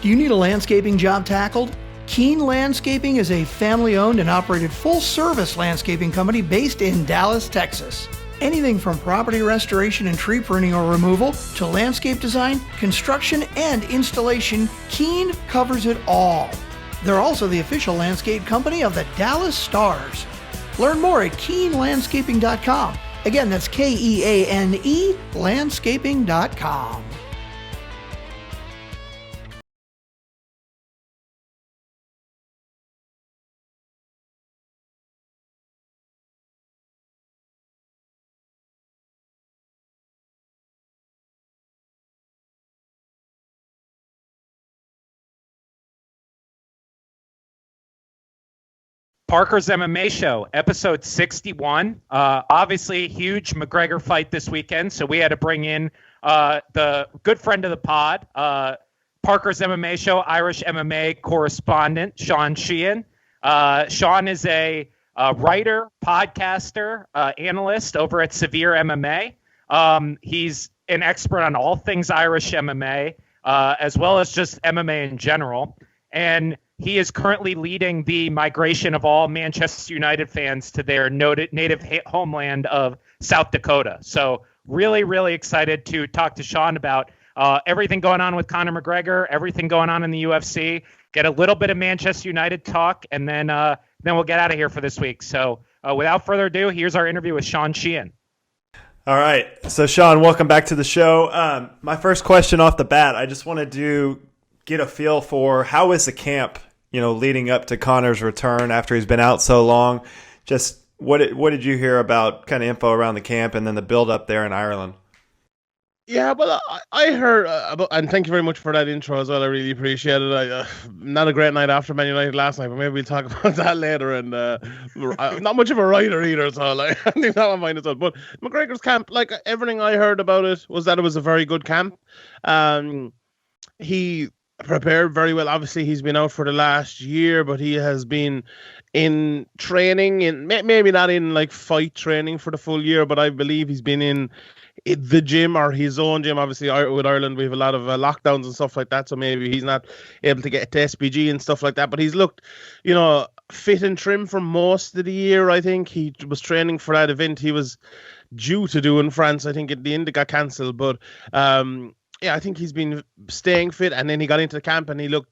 Do you need a landscaping job tackled? Keen Landscaping is a family-owned and operated full-service landscaping company based in Dallas, Texas. Anything from property restoration and tree pruning or removal to landscape design, construction, and installation, Keen covers it all. They're also the official landscape company of the Dallas Stars. Learn more at keenlandscaping.com. Again, that's Keane, landscaping.com. Parker's MMA show, episode 61. Obviously, huge McGregor fight this weekend, so we had to bring in the good friend of the pod, Parker's MMA show, Irish MMA correspondent, Sean Sheehan. Sean is a writer, podcaster, analyst over at Severe MMA. He's an expert on all things Irish MMA, as well as just MMA in general. And he is currently leading the migration of all Manchester United fans to their native homeland of South Dakota. So really, really excited to talk to Sean about everything going on with Conor McGregor, everything going on in the UFC, get a little bit of Manchester United talk, and then we'll get out of here for this week. So without further ado, here's our interview with Sean Sheehan. All right. So, Sean, welcome back to the show. My first question off the bat, I just wanted to get a feel for how is the camp, leading up to Conor's return after he's been out so long. Just what did you hear about kind of info around the camp and then the build up there in Ireland? Yeah, well, I heard about, and thank you very much for that intro as well. I really appreciate it. Not a great night after Man United last night, but maybe we'll talk about that later. And I'm not much of a writer either, so I think that one mine as well. But McGregor's camp, everything I heard about it was that it was a very good camp. He prepared very well. Obviously, he's been out for the last year, but he has been in training, and maybe not in fight training for the full year, but I believe he's been in the gym or his own gym. Obviously, with Ireland, we have a lot of lockdowns and stuff like that, so maybe he's not able to get to SBG and stuff like that. But he's looked, fit and trim for most of the year. I think he was training for that event he was due to do in France. I think at the end it got cancelled, but I think he's been staying fit, and then he got into the camp and he looked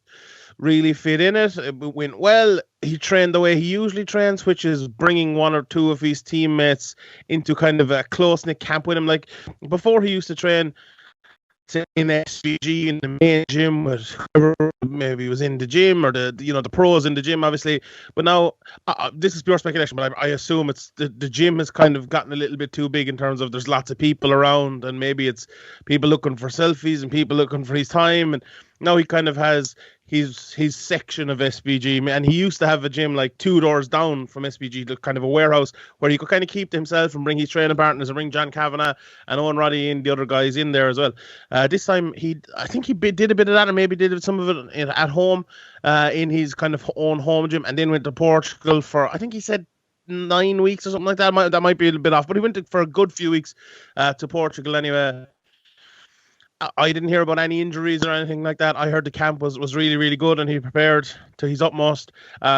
really fit in it. It went well. He trained the way he usually trains, which is bringing one or two of his teammates into kind of a close-knit camp with him. Like before, he used to train in SVG in the main gym with whoever maybe was in the gym, or the pros in the gym, obviously. But now this is pure speculation, but I assume it's the gym has kind of gotten a little bit too big in terms of there's lots of people around, and maybe it's people looking for selfies and people looking for his time. And now he kind of has his section of SBG, and he used to have a gym 2 doors down from SBG, kind of a warehouse where he could kind of keep to himself and bring his training partners and bring John Kavanagh and Owen Roddy and the other guys in there as well. This time I think he did a bit of that, and maybe did some of it at home in his kind of own home gym, and then went to Portugal for, I think he said 9 weeks or something like that. That might be a little bit off, but he went for a good few weeks to Portugal anyway. I didn't hear about any injuries or anything like that. I heard the camp was really, really good, and he prepared to his utmost.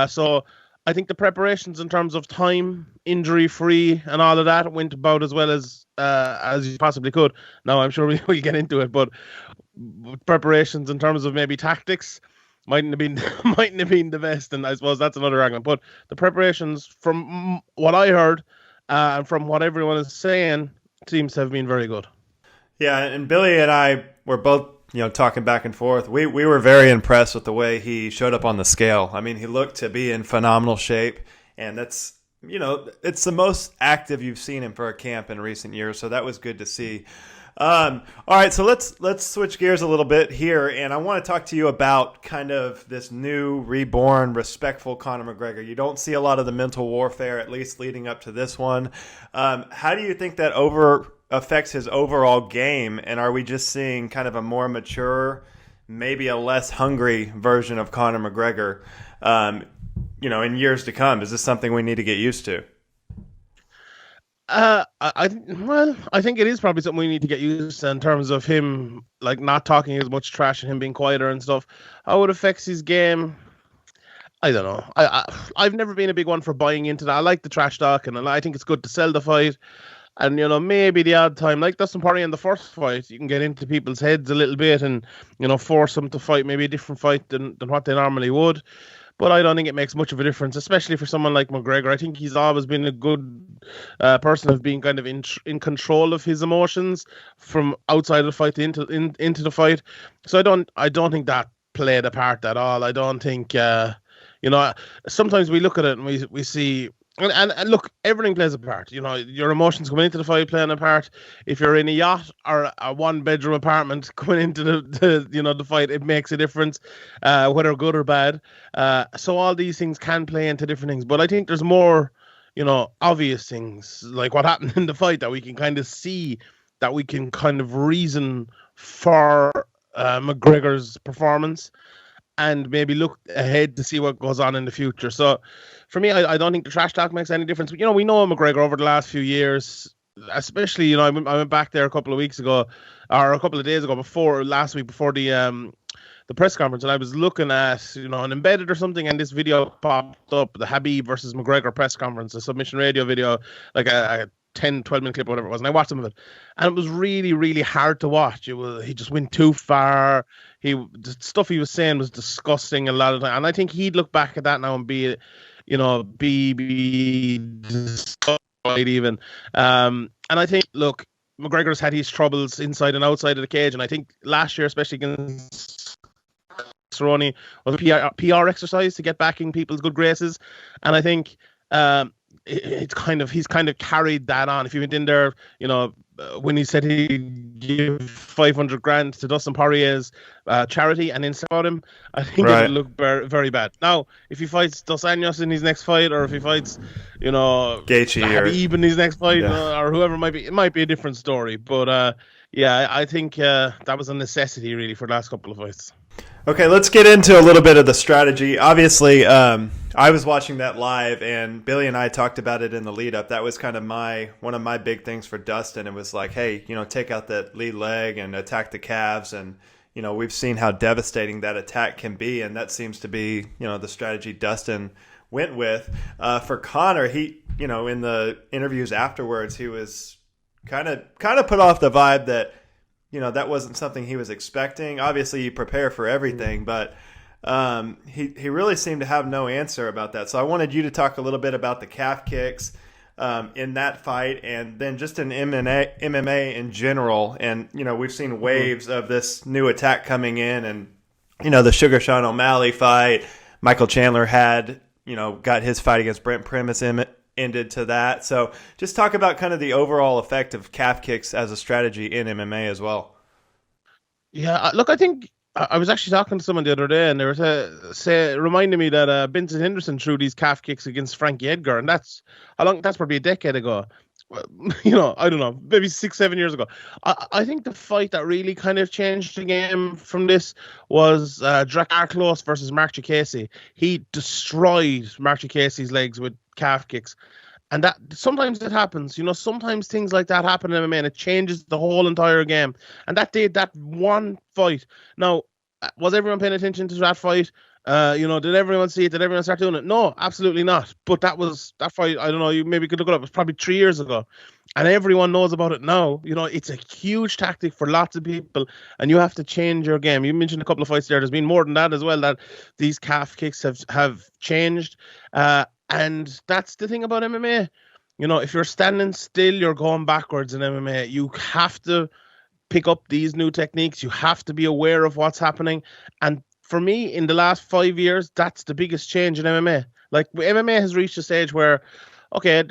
So I think the preparations in terms of time, injury-free, and all of that went about as well as you possibly could. Now, I'm sure we'll get into it, but preparations in terms of maybe tactics mightn't have been the best, and I suppose that's another argument. But the preparations, from what I heard and from what everyone is saying, seems to have been very good. Yeah, and Billy and I were both, talking back and forth. We were very impressed with the way he showed up on the scale. I mean, he looked to be in phenomenal shape, and that's, it's the most active you've seen him for a camp in recent years, so that was good to see. All right, so let's switch gears a little bit here, and I want to talk to you about kind of this new, reborn, respectful Conor McGregor. You don't see a lot of the mental warfare, at least leading up to this one. How do you think that affects his overall game, and are we just seeing kind of a more mature, maybe a less hungry version of Conor McGregor, in years to come? Is this something we need to get used to? I think it is probably something we need to get used to in terms of him like not talking as much trash and him being quieter and stuff. How it affects his game, I don't know. I've never been a big one for buying into that. I like the trash talk, and I think it's good to sell the fight. And maybe the odd time, like Dustin Poirier in the first fight, you can get into people's heads a little bit and force them to fight maybe a different fight than what they normally would. But I don't think it makes much of a difference, especially for someone like McGregor. I think he's always been a good person of being kind of in control of his emotions from outside of the fight into the fight. So I don't think that played a part at all. I don't think sometimes we look at it and we see. And look, everything plays a part. Your emotions coming into the fight playing a part. If you're in a yacht or a one-bedroom apartment coming into the fight, it makes a difference, whether good or bad. So all these things can play into different things. But I think there's more, obvious things like what happened in the fight that we can kind of see, that we can kind of reason for McGregor's performance, and maybe look ahead to see what goes on in the future. So for me, I don't think the trash talk makes any difference. We know McGregor over the last few years, especially, I went back there a couple of weeks ago, or a couple of days ago, before the press conference, and I was looking at, an embedded or something, and this video popped up, the Habib versus McGregor press conference, a submission radio video, like a 10, 12-minute clip or whatever it was, and I watched some of it, and it was really, really hard to watch. He just went too far. The stuff he was saying was disgusting a lot of the time, and I think he'd look back at that now and be disgusted even. And I think, look, McGregor's had his troubles inside and outside of the cage, and I think last year, especially against Cerrone, was a PR exercise to get back in people's good graces, and I think he's kind of carried that on. If you went in there, when he said he'd give 500 grand to Dustin Poirier's charity and then support him, I think it would look very, very bad. Now, if he fights Dos Anjos in his next fight, or if he fights, Gaethje Habib in his next fight, or whoever it might be a different story. But I think that was a necessity really for the last couple of fights. Okay, let's get into a little bit of the strategy. Obviously, I was watching that live, and Billy and I talked about it in the lead-up. That was kind of one of my big things for Dustin. It was like, hey, take out that lead leg and attack the calves, and we've seen how devastating that attack can be, and that seems to be the strategy Dustin went with. For Conor, he in the interviews afterwards, he was kind of put off the vibe that that wasn't something he was expecting. Obviously, you prepare for everything, but he really seemed to have no answer about that. So I wanted you to talk a little bit about the calf kicks in that fight, and then just in MMA in general. And we've seen waves of this new attack coming in, and the Sugar Sean O'Malley fight. Michael Chandler had got his fight against Brent Primus ended to that. So just talk about kind of the overall effect of calf kicks as a strategy in MMA as well. Yeah, look, I think I was actually talking to someone the other day, and they were reminding me that Vincent Henderson threw these calf kicks against Frankie Edgar, and that's probably a decade ago. I don't know, maybe 6-7 years ago. I think the fight that really kind of changed the game from this was Drakkar Klose versus Mark Chikese. He destroyed Mark Chikese's legs with calf kicks, and that sometimes it happens. Sometimes things like that happen in MMA, and it changes the whole entire game. And that one fight. Now, was everyone paying attention to that fight? Did everyone see it? Did everyone start doing it? No, absolutely not. But that fight, I don't know, you maybe could look it up. It was probably 3 years ago. And everyone knows about it now. It's a huge tactic for lots of people, and you have to change your game. You mentioned a couple of fights there. There's been more than that as well, that these calf kicks have changed. And that's the thing about MMA. If you're standing still, you're going backwards in MMA. You have to pick up these new techniques. You have to be aware of what's happening. And for me, in the last 5 years, that's the biggest change in MMA. Like, MMA has reached a stage where, okay,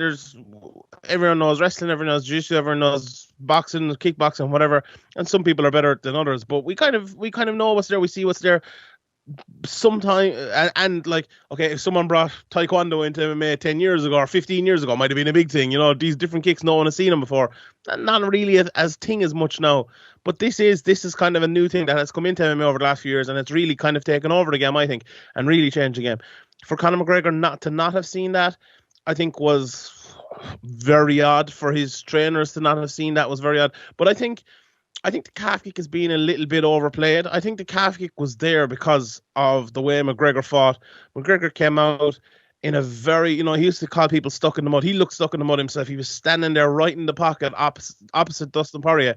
everyone knows wrestling, everyone knows jiu-jitsu, everyone knows boxing, kickboxing, whatever, and some people are better than others. But we kind of know what's there. We see what's there. Sometimes, and like, okay, if someone brought Taekwondo into MMA 10 years ago or 15 years ago, it might have been a big thing. These different kicks, no one has seen them before. Not really as thing as much now. But this is kind of a new thing that has come into MMA over the last few years, and it's really kind of taken over the game, I think, and really changed the game. For Conor McGregor not to have seen that, I think was very odd for his trainers to not have seen that. Was very odd. But I think the calf kick has been a little bit overplayed. I think the calf kick was there because of the way McGregor fought. McGregor came out in a very, he used to call people stuck in the mud. He looked stuck in the mud himself. He was standing there right in the pocket opposite Dustin Poirier.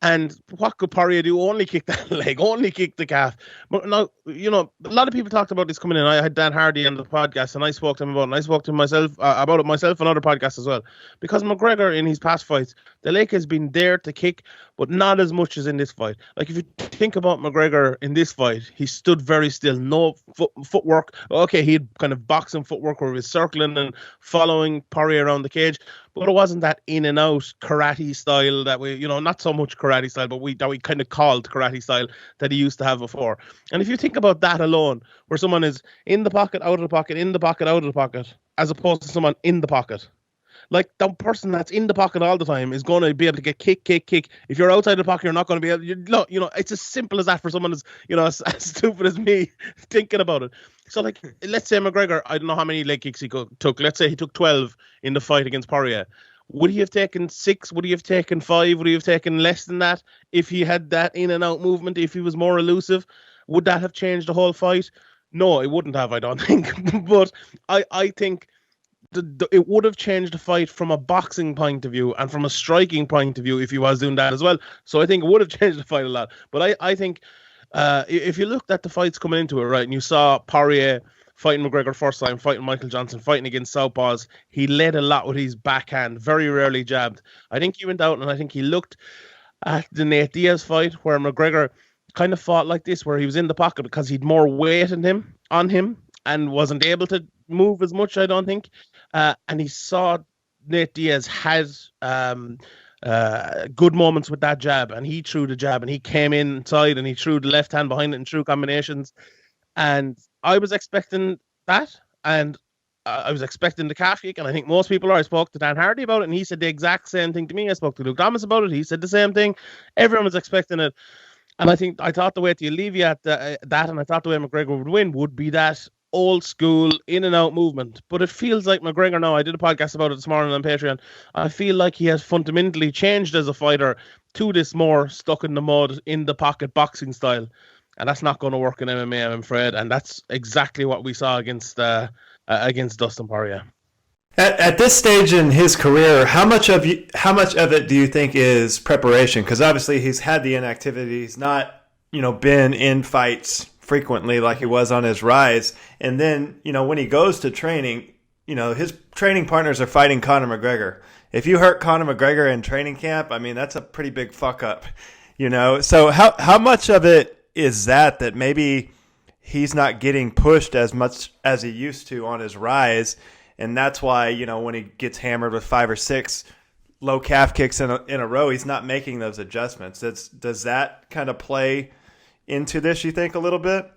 And what could Poirier do? Only kick that leg, only kick the calf. But now, a lot of people talked about this coming in. I had Dan Hardy on the podcast, and I spoke to him about it. And I spoke to him myself about it myself on other podcasts as well. Because McGregor, in his past fights, the leg has been there to kick, but not as much as in this fight. Like, if you think about McGregor in this fight, he stood very still, no footwork. Okay, he had kind of boxing footwork where he was circling and following Poirier around the cage. But it wasn't that in and out karate style that we, not so much karate style, but that we kind of called karate style that he used to have before. And if you think about that alone, where someone is in the pocket, out of the pocket, in the pocket, out of the pocket, as opposed to someone in the pocket. Like, the person that's in the pocket all the time is going to be able to get kick. If you're outside the pocket, you're not going to be able to, it's as simple as that for someone as stupid as me thinking about it. So, like, let's say McGregor, I don't know how many leg kicks he took. Let's say he took 12 in the fight against Poirier. Would he have taken 6? Would he have taken 5? Would he have taken less than that if he had that in and out movement, if he was more elusive? Would that have changed the whole fight? No, it wouldn't have, I don't think. But I think it would have changed the fight from a boxing point of view and from a striking point of view if he was doing that as well. So I think it would have changed the fight a lot. But I think if you looked at the fights coming into it, right, and you saw Poirier fighting McGregor first time, fighting Michael Johnson, fighting against southpaws, he led a lot with his backhand, very rarely jabbed. I think he went out and I think he looked at the Nate Diaz fight where McGregor kind of fought like this, where he was in the pocket because he'd more weight on him and wasn't able to move as much, I don't think. And he saw Nate Diaz had good moments with that jab, and he threw the jab, and he came inside and he threw the left hand behind it and threw combinations. And I was expecting that, and I was expecting the calf kick, and I think most people are. I spoke to Dan Hardy about it, and he said the exact same thing to me. I spoke to Luke Thomas about it. He said the same thing. Everyone was expecting it. And I thought the way to alleviate that, and I thought the way McGregor would win would be that old school in and out movement. But it feels like McGregor now, I did a podcast about it this morning on Patreon, I feel like he has fundamentally changed as a fighter to this more stuck in the mud, in the pocket boxing style. And that's not going to work in MMA, I'm afraid. And that's exactly what we saw against Dustin Poirier. At this stage in his career, how much of it do you think is preparation? Because obviously he's had the inactivity. He's not, been in fights frequently like he was on his rise. And then, when he goes to training, his training partners are fighting Conor McGregor. If you hurt Conor McGregor in training camp, I mean, that's a pretty big fuck up, So how much of it is that maybe he's not getting pushed as much as he used to on his rise? And that's why, when he gets hammered with 5 or 6 low calf kicks in a row, he's not making those adjustments. Does that kind of play into this, you think, a little bit?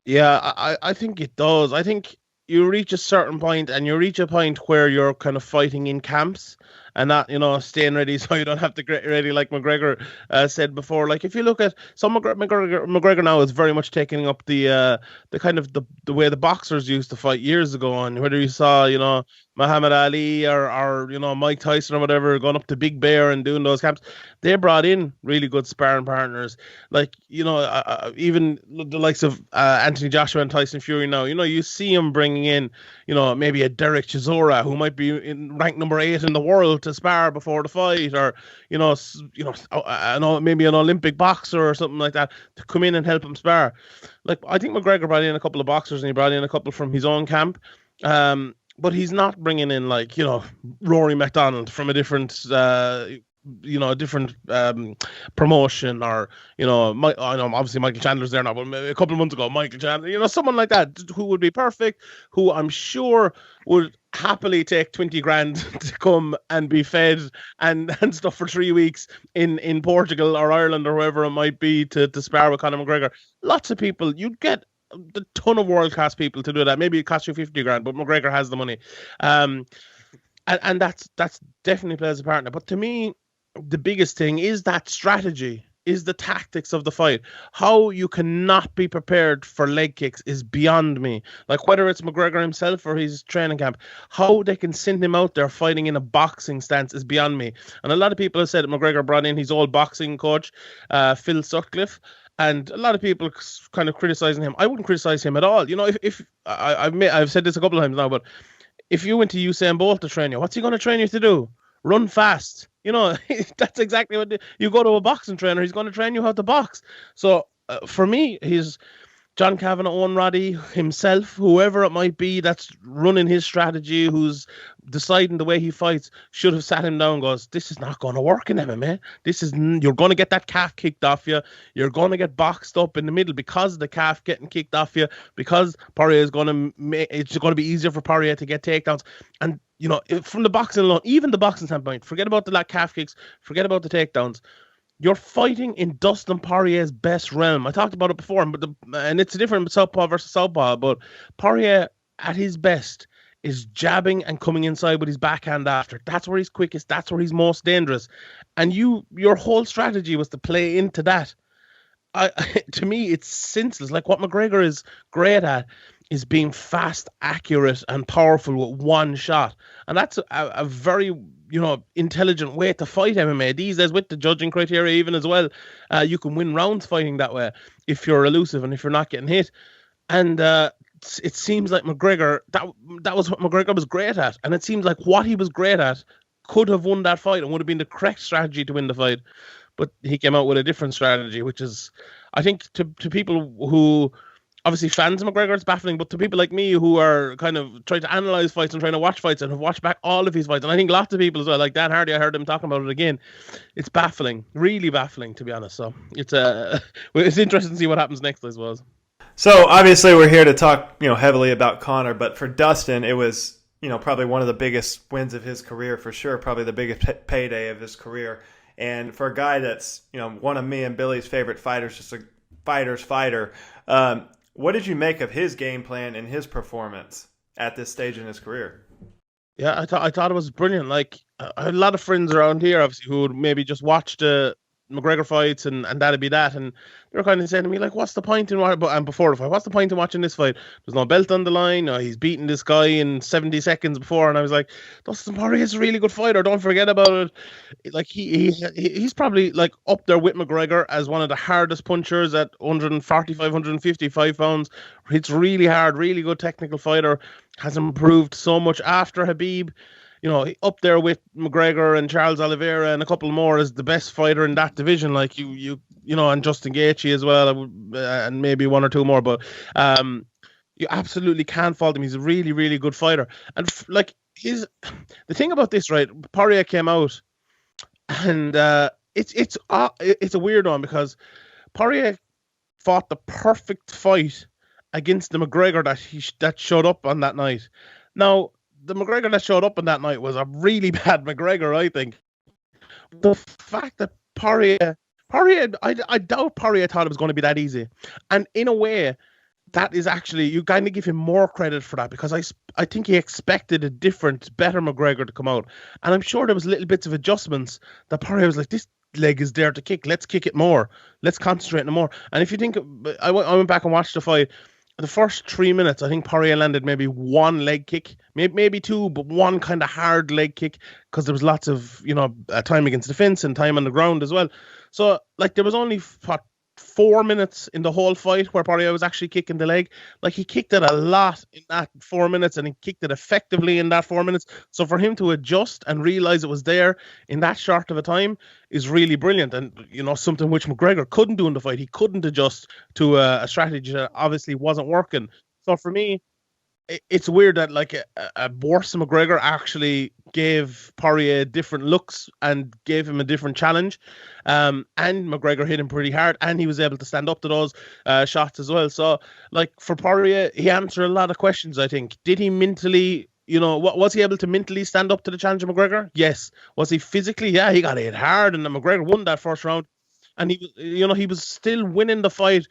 Yeah, I think it does. I think you reach a certain point, and you reach a point where you're kind of fighting in camps and not, staying ready so you don't have to get ready, like McGregor said before. Like, if you look at some McGregor now is very much taking up the kind of the way the boxers used to fight years ago, and whether you saw, Muhammad Ali or Mike Tyson or whatever going up to Big Bear and doing those camps, they brought in really good sparring partners. Like, even the likes of Anthony Joshua and Tyson Fury now, you see him bringing in, maybe a Derek Chisora who might be in rank number 8 in the world to spar before the fight, or maybe an Olympic boxer or something like that to come in and help him spar. Like, I think McGregor brought in a couple of boxers, and he brought in a couple from his own camp. But he's not bringing in Rory McDonald from a different promotion, or I know obviously Michael Chandler's there now, but a couple of months ago Michael Chandler, someone like that who would be perfect, who I'm sure would happily take 20 grand to come and be fed and stuff for 3 weeks in Portugal or Ireland or wherever it might be to spar with Conor McGregor. Lots of people, you'd get a ton of world-class people to do that. Maybe it costs you 50 grand, but McGregor has the money. And that's definitely plays a partner. But to me, the biggest thing is that strategy. is the tactics of the fight. How you cannot be prepared for leg kicks is beyond me. Like, whether it's McGregor himself or his training camp, how they can send him out there fighting in a boxing stance is beyond me. And a lot of people have said that McGregor brought in his old boxing coach, Phil Sutcliffe, and a lot of people kind of criticizing him. I wouldn't criticize him at all. You know, if I've said this a couple of times now, but if you went to Usain Bolt to train you, what's he going to train you to do? Run fast. You know, that's exactly what you go to a boxing trainer. He's going to train you how to box. So for me, he's John Kavanagh, Owen Roddy, himself, whoever it might be that's running his strategy, who's deciding the way he fights, should have sat him down and goes, this is not going to work in MMA. You're going to get that calf kicked off you. You're going to get boxed up in the middle because of the calf getting kicked off you, because Poirier is going to it's going to be easier for Poirier to get takedowns. And, you know, from the boxing alone, even the boxing standpoint, forget about the calf kicks, forget about the takedowns. You're fighting in Dustin Poirier's best realm. I talked about it before, and it's different southpaw versus southpaw, but Poirier at his best is jabbing and coming inside with his backhand after. That's where he's quickest. That's where he's most dangerous. And your whole strategy was to play into that. To me, it's senseless. Like, what McGregor is great at is being fast, accurate, and powerful with one shot. And that's a very, you know, intelligent way to fight MMA these days, with the judging criteria even as well. You can win rounds fighting that way if you're elusive and if you're not getting hit. And it seems like McGregor, that was what McGregor was great at. And it seems like what he was great at could have won that fight and would have been the correct strategy to win the fight. But he came out with a different strategy, which is, I think, to people who, obviously fans of McGregor, it's baffling, but to people like me who are kind of trying to analyze fights and trying to watch fights and have watched back all of his fights, and I think lots of people as well, like Dan Hardy, I heard him talking about it again. It's baffling, really baffling, to be honest. So it's interesting to see what happens next, I suppose. So obviously we're here to talk, you know, heavily about Conor, but for Dustin, it was, you know, probably one of the biggest wins of his career for sure, probably the biggest payday of his career. And for a guy that's, you know, one of me and Billy's favorite fighters, just a fighter's fighter, what did you make of his game plan and his performance at this stage in his career? Yeah, I thought it was brilliant. Like, I had a lot of friends around here, obviously, who would maybe just watch the McGregor fights and that'd be that. And they were kind of saying to me, like, what's the point in and before the fight, what's the point in watching this fight? There's no belt on the line. He's beating this guy in 70 seconds before. And I was like, Dustin Poirier is a really good fighter. Don't forget about it. Like, he's probably like up there with McGregor as one of the hardest punchers at 145, 155 pounds. Hits really hard, really good technical fighter. Has improved so much after Khabib. You know, up there with McGregor and Charles Oliveira and a couple more as the best fighter in that division. Like you know, and Justin Gaethje as well, and maybe one or two more. But you absolutely can't fault him. He's a really, really good fighter. And like the thing about this, right? Poirier came out, and it's a weird one because Poirier fought the perfect fight against the McGregor that showed up on that night. Now, the McGregor that showed up on that night was a really bad McGregor, I think. The fact that Poirier, I doubt Poirier thought it was going to be that easy. And in a way, that is actually, you kind of give him more credit for that, because I think he expected a different, better McGregor to come out. And I'm sure there was little bits of adjustments that Poirier was like, this leg is there to kick. Let's kick it more. Let's concentrate on it more. And if you think, I went back and watched the fight. The first 3 minutes, I think Poirier landed maybe one leg kick, maybe two, but one kind of hard leg kick, because there was lots of, you know, time against the fence and time on the ground as well. So, like, there was only 4 minutes in the whole fight where Poirier was actually kicking the leg. Like, he kicked it a lot in that 4 minutes, and he kicked it effectively in that 4 minutes. So for him to adjust and realize it was there in that short of a time is really brilliant. And, you know, something which McGregor couldn't do in the fight. He couldn't adjust to a strategy that obviously wasn't working. So for me, it's weird that like a worse McGregor actually gave Poirier different looks and gave him a different challenge. And McGregor hit him pretty hard, and he was able to stand up to those shots as well. So, like, for Poirier, he answered a lot of questions, I think. Did he mentally, you know, was he able to mentally stand up to the challenge of McGregor? Yes. Was he physically? Yeah, he got hit hard, and then McGregor won that first round. And he was still winning the fight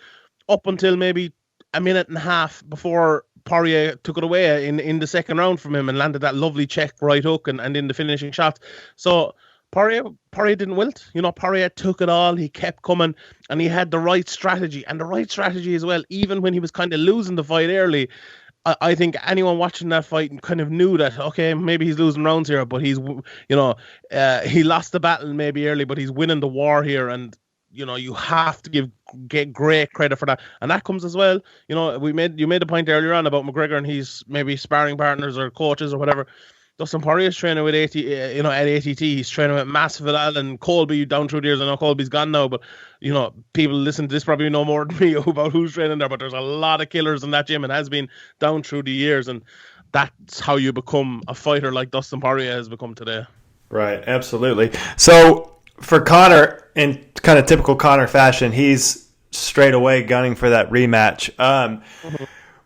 up until maybe a minute and a half before Poirier took it away in the second round from him and landed that lovely check right hook and in the finishing shots. So Poirier didn't wilt. Poirier took it all. He kept coming, and he had the right strategy, as well. Even when he was kind of losing the fight early, I think anyone watching that fight kind of knew that, okay, maybe he's losing rounds here, but he lost the battle maybe early, but he's winning the war here, and you have to get great credit for that, and that comes as well. You made the point earlier on about McGregor and he's maybe sparring partners or coaches or whatever. Dustin Poirier is training with at ATT. He's training with Masvidal and Colby down through the years. I know Colby's gone now, but people listen to this probably know more than me about who's training there. But there's a lot of killers in that gym, and has been down through the years, and that's how you become a fighter like Dustin Poirier has become today. Right, absolutely. So for Conor, in kind of typical Conor fashion, he's straight away gunning for that rematch.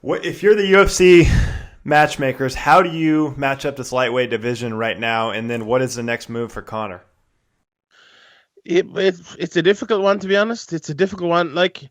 If you're the UFC matchmakers, how do you match up this lightweight division right now, and then what is the next move for Conor? It's a difficult one, to be honest. It's a difficult one. Like,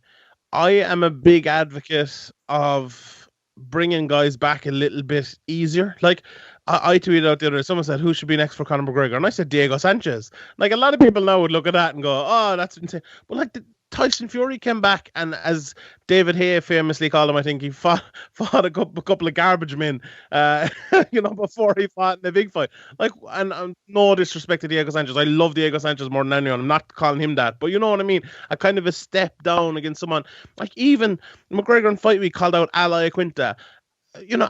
I am a big advocate of bringing guys back a little bit easier. Like, I tweeted out the other day, someone said, who should be next for Conor McGregor? And I said, Diego Sanchez. Like, a lot of people now would look at that and go, oh, that's insane. But like, Tyson Fury came back, and as David Hay famously called him, I think he fought a couple of garbage men, before he fought in the big fight. Like, and no disrespect to Diego Sanchez, I love Diego Sanchez more than anyone. I'm not calling him that, but you know what I mean. A kind of a step down against someone like even McGregor in Fight Week called out Al Iaquinta.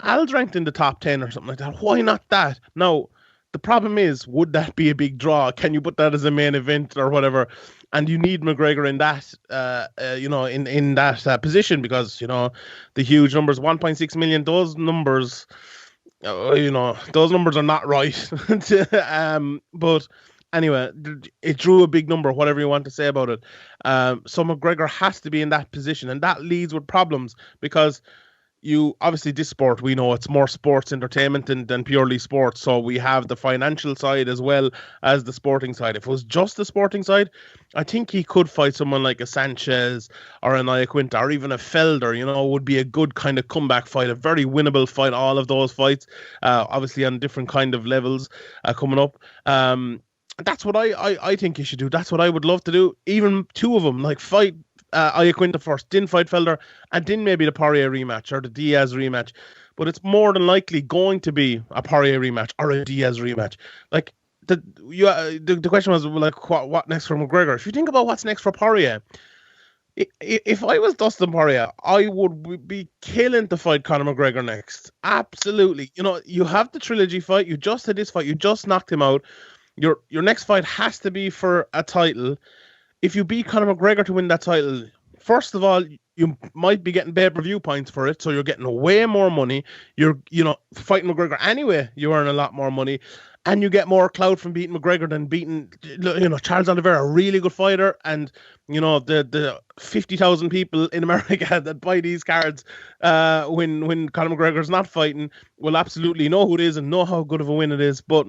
Al's ranked in the top 10 or something like that. Why not that? Now, the problem is, would that be a big draw? Can you put that as a main event or whatever? And you need McGregor in that, in that position, because the huge numbers, 1.6 million. Those numbers, those numbers are not right. But anyway, it drew a big number, whatever you want to say about it. So McGregor has to be in that position, and that leads with problems because. Obviously, this sport, we know it's more sports entertainment than purely sports. So we have the financial side as well as the sporting side. If it was just the sporting side, I think he could fight someone like a Sanchez or an Iaquinta or even a Felder, would be a good kind of comeback fight, a very winnable fight, all of those fights, obviously on different kind of levels coming up. That's what I think he should do. That's what I would love to do. Even two of them, like fight Iaquinta first, didn't fight Felder, and then maybe the Poirier rematch or the Diaz rematch. But it's more than likely going to be a Poirier rematch or a Diaz rematch. Like the question was like, what next for McGregor? If you think about what's next for Poirier, if I was Dustin Poirier, I would be killing to fight Conor McGregor next. Absolutely. You have the trilogy fight. You just had this fight. You just knocked him out. Your next fight has to be for a title. If you beat Conor McGregor to win that title, first of all, you might be getting pay-per-view points for it, so you're getting way more money. You're, fighting McGregor anyway, you earn a lot more money, and you get more clout from beating McGregor than beating, Charles Oliveira, a really good fighter, and, the 50,000 people in America that buy these cards when Conor McGregor's not fighting will absolutely know who it is and know how good of a win it is, but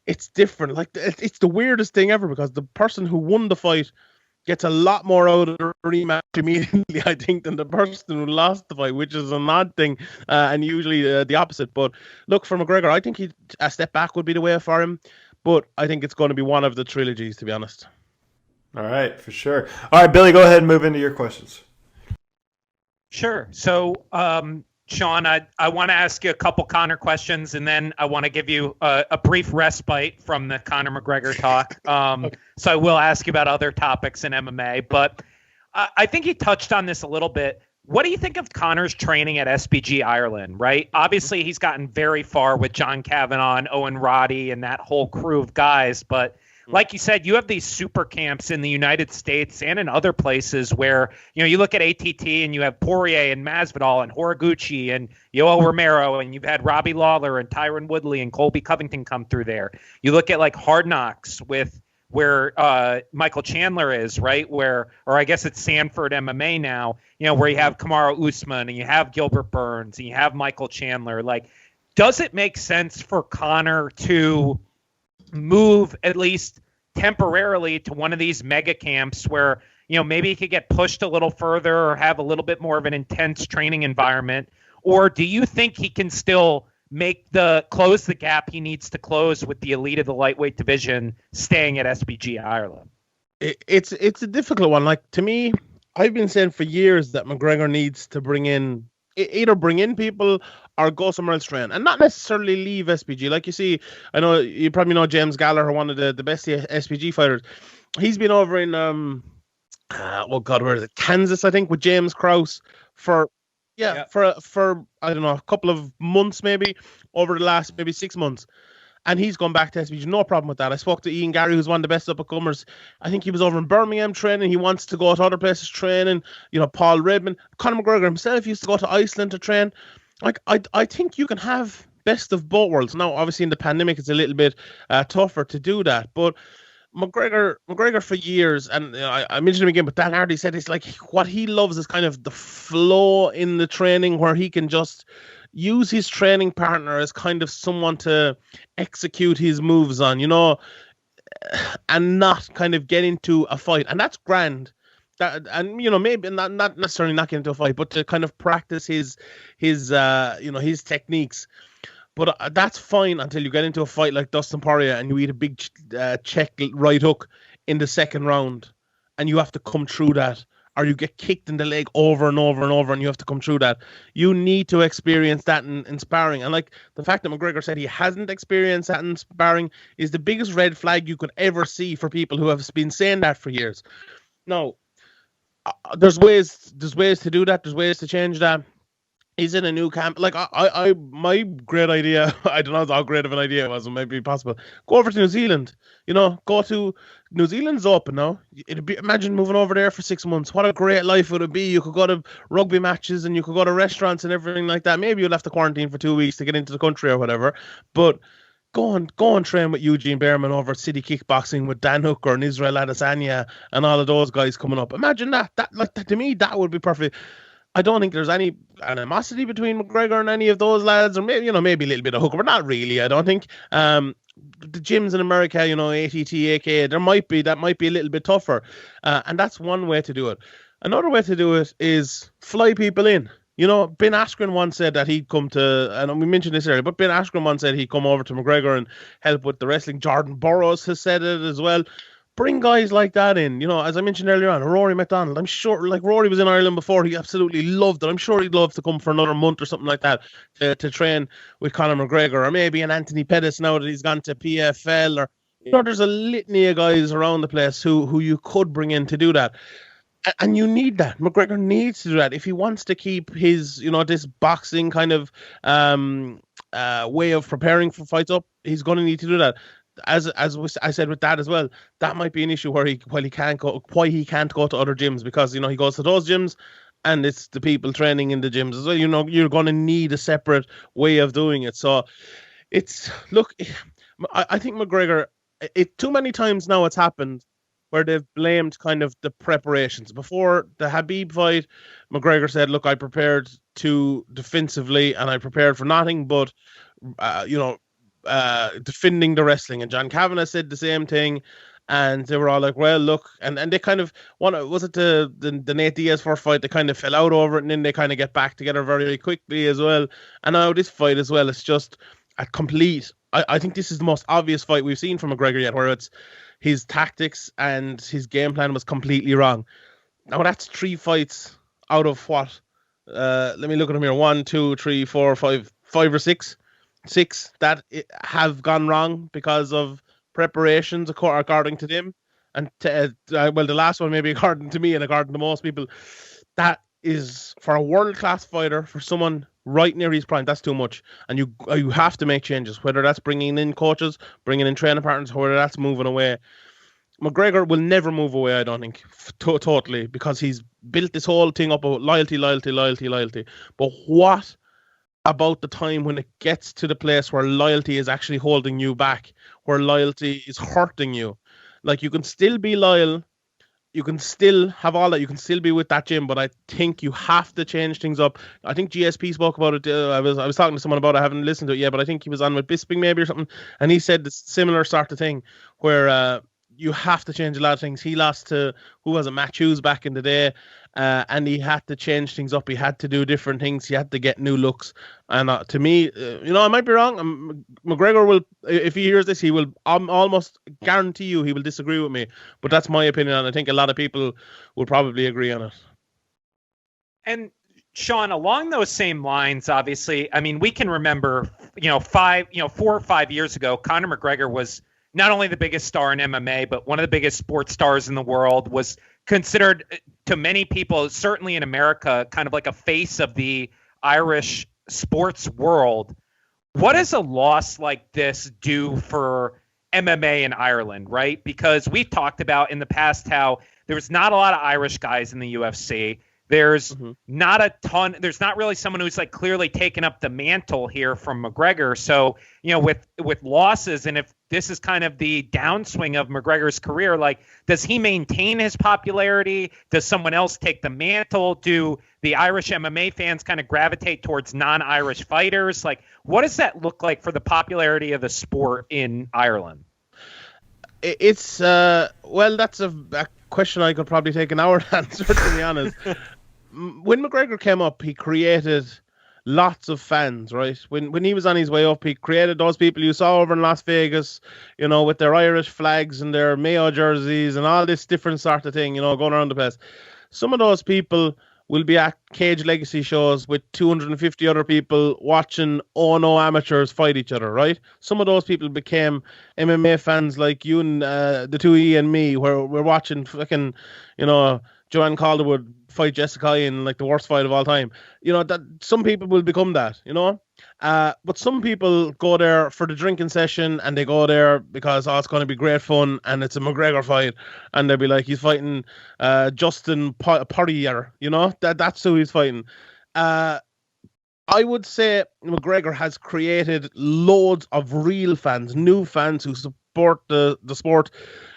it's different. Like, it's the weirdest thing ever, because the person who won the fight gets a lot more out of the rematch immediately, I think, than the person who lost the fight, which is an odd thing, and usually the opposite. But look, for McGregor, I think a step back would be the way for him, but I think it's going to be one of the trilogies, to be honest. All right, for sure. All right, Billy, go ahead and move into your questions. Sure. So, Sean, I want to ask you a couple Conor questions, and then I want to give you a brief respite from the Conor McGregor talk. Okay. So I will ask you about other topics in MMA, but I think you touched on this a little bit. What do you think of Conor's training at SBG Ireland, right? Obviously, he's gotten very far with John Kavanagh and Owen Roddy and that whole crew of guys, but like you said, you have these super camps in the United States and in other places where, you look at ATT and you have Poirier and Masvidal and Horiguchi and Yoel Romero, and you've had Robbie Lawler and Tyron Woodley and Colby Covington come through there. You look at like Hard Knocks with where Michael Chandler is, right? Or I guess it's Sanford MMA now, where you have Kamaru Usman and you have Gilbert Burns and you have Michael Chandler. Like, does it make sense for Conor to move at least temporarily to one of these mega camps where, maybe he could get pushed a little further or have a little bit more of an intense training environment? Or do you think he can still close the gap he needs to close with the elite of the lightweight division staying at SBG Ireland? It's a difficult one. Like, to me, I've been saying for years that McGregor needs to either bring in people or go somewhere else train, and not necessarily leave SBG. Like, you see, I know you probably know James Gallagher, one of the best SBG fighters. He's been over in where is it? Kansas, I think, with James Krause for I don't know, a couple of months, maybe over the last maybe 6 months. And he's gone back to SBG. No problem with that. I spoke to Ian Garry, who's one of the best up-and-comers. I think he was over in Birmingham training. He wants to go to other places training. Paul Redmond. Conor McGregor himself used to go to Iceland to train. Like, I think you can have best of both worlds. Now, obviously, in the pandemic, it's a little bit tougher to do that. But McGregor for years, and I mentioned him again, but Dan Hardy said it's like what he loves is kind of the flow in the training where he can just use his training partner as kind of someone to execute his moves on, and not kind of get into a fight. And that's grand. Maybe not necessarily not get into a fight, but to kind of practice his techniques. But that's fine until you get into a fight like Dustin Poirier and you eat a big check right hook in the second round, and you have to come through that, or you get kicked in the leg over and over and over, and you have to come through that. You need to experience that in sparring. And like the fact that McGregor said he hasn't experienced that in sparring is the biggest red flag you could ever see for people who have been saying that for years. Now, there's ways to do that. There's ways to change that. He's in a new camp. Like, my great idea, I don't know how great of an idea it was, it might be possible. Go over to New Zealand. Go to New Zealand's open now. Imagine moving over there for 6 months. What a great life would it be? You could go to rugby matches and you could go to restaurants and everything like that. Maybe you'll have to quarantine for 2 weeks to get into the country or whatever. But go and train with Eugene Behrman over at City Kickboxing with Dan Hooker and Israel Adesanya and all of those guys coming up. Imagine that. That to me, that would be perfect. I don't think there's any animosity between McGregor and any of those lads, or maybe a little bit of Hooker, but not really. I don't think. The gyms in America, ATT, AKA, that might be a little bit tougher, and that's one way to do it. Another way to do it is fly people in. Ben Askren once said that he'd come to, and we mentioned this earlier, but Ben Askren once said he'd come over to McGregor and help with the wrestling. Jordan Burroughs has said it as well. Bring guys like that in, as I mentioned earlier on, Rory McDonald. I'm sure, like, Rory was in Ireland before. He absolutely loved it. I'm sure he'd love to come for another month or something like that to train with Conor McGregor, or maybe an Anthony Pettis now that he's gone to PFL, or there's a litany of guys around the place who you could bring in to do that. And you need that. McGregor needs to do that if he wants to keep his, this boxing kind of way of preparing for fights up. He's going to need to do that. As I said with that as well, that might be an issue why he can't go to other gyms, because he goes to those gyms and it's the people training in the gyms as well. You're going to need a separate way of doing it. So I think McGregor, too many times now it's happened where they've blamed kind of the preparations. Before the Habib fight, McGregor said, look, I prepared too defensively and I prepared for nothing but defending the wrestling. And John Kavanagh said the same thing, and they were all like, well, look, and they kind of was it the Nate Diaz first fight, they kind of fell out over it, and then they kind of get back together very, very quickly as well. And now this fight as well, it's just a complete, I think this is the most obvious fight we've seen from McGregor yet, where it's his tactics and his game plan was completely wrong. Now that's 3 fights out of what, let me look at them here, 1, 2, 3, 4, 5 or 6 that have gone wrong because of preparations, according to them. And the last one, maybe according to me and according to most people, that is, for a world-class fighter, for someone right near his prime, that's too much. And you have to make changes, whether that's bringing in coaches, bringing in training partners, or whether that's moving away. McGregor will never move away, I don't think, totally, because he's built this whole thing up about loyalty. But what about the time when it gets to the place where loyalty is actually holding you back, where loyalty is hurting you? Like, you can still be loyal, you can still have all that, you can still be with that gym, but I think you have to change things up. I think GSP spoke about it. I was talking to someone about it. I haven't listened to it yet, but I think he was on with Bisping maybe or something, and he said the similar sort of thing where you have to change a lot of things. He lost to, who was it, Matt Hughes back in the day, and he had to change things up. He had to do different things. He had to get new looks. And to me, I might be wrong. McGregor will, if he hears this, he will almost guarantee you he will disagree with me. But that's my opinion, and I think a lot of people will probably agree on it. And Sean, along those same lines, obviously, I mean, we can remember, 4 or 5 years ago, Conor McGregor was not only the biggest star in MMA, but one of the biggest sports stars in the world, was considered to many people, certainly in America, kind of like a face of the Irish sports world. What does a loss like this do for MMA in Ireland, right? Because we've talked about in the past how there's not a lot of Irish guys in the UFC. There's not a ton. There's not really someone who's like clearly taken up the mantle here from McGregor. So, with losses, and if this is kind of the downswing of McGregor's career, like, does he maintain his popularity? Does someone else take the mantle? Do the Irish MMA fans kind of gravitate towards non-Irish fighters? Like, what does that look like for the popularity of the sport in Ireland? It's well, that's a question I could probably take an hour to answer, to be honest. When McGregor came up, he created lots of fans, right? When he was on his way up, he created those people you saw over in Las Vegas, with their Irish flags and their Mayo jerseys and all this different sort of thing, going around the place. Some of those people will be at Cage Legacy shows with 250 other people watching amateurs fight each other, right? Some of those people became MMA fans like you and the two E and me, where we're watching fucking, Joanne Calderwood fight Jessica in like the worst fight of all time. That some people will become that, but some people go there for the drinking session, and they go there because it's going to be great fun, and it's a McGregor fight, and they'll be like, he's fighting Dustin Poirier, that's who he's fighting. I would say McGregor has created loads of real fans, new fans who support the sport,